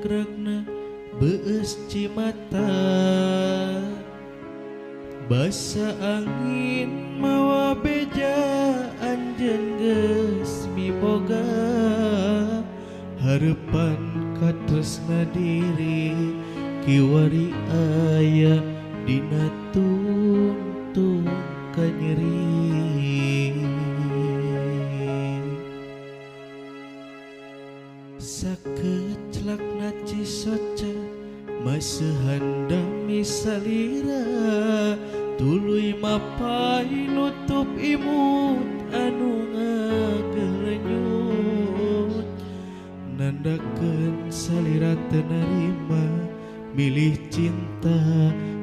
gerak-gerakna beus cimata, basa angin mawa beja anjeun geus miboga, harapan katresna diri kiwari aya dina tungtung kanyeri. Sakeclakna cisoca maseuhan dami salira, tuluy mapai nutup imut anu ngagelenyut, nandakeun salira teu narima milih cinta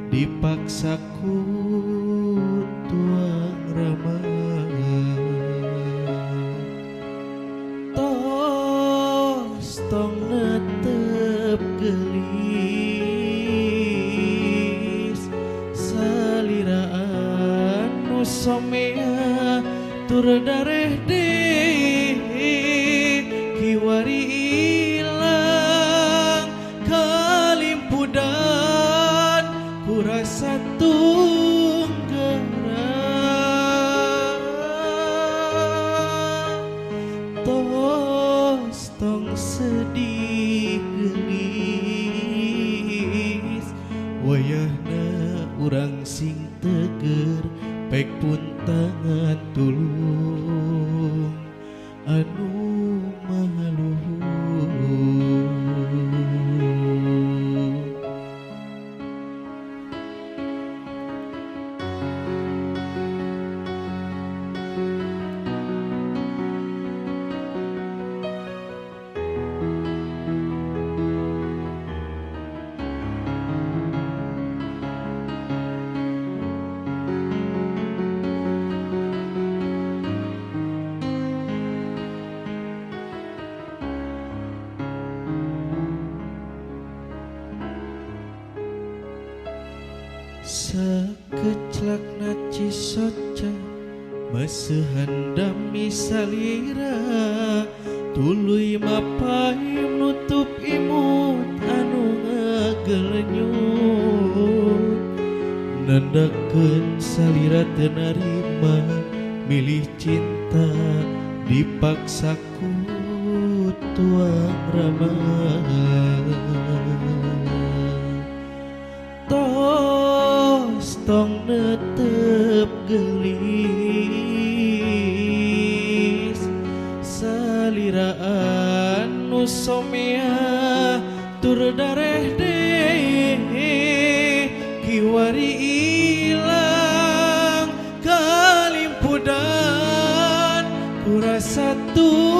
dipaksa ku tuang rama. Tos tong netep gelis salira anu somea tur dareh deui kiwari ilang kalimpudan ku rasa tunggara. Tos tong sedih gelis wayahna urang sing teger pek pun tangan tulung anu mahaluhur. Sakeclakna cisoca maseuhan dami salira, tuluy mapai nutup imut anu ngagelenyut, nandakeun salira teu narima milih cinta dipaksa ku tuang rama. Tong netep gelis salira anu somea tur dareh deui kiwari ilang kalimpudan ku rasa tunggara.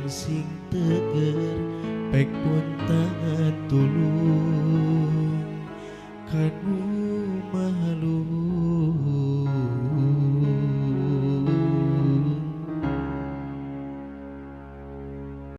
Sing teger pek pun tangan tulung kanu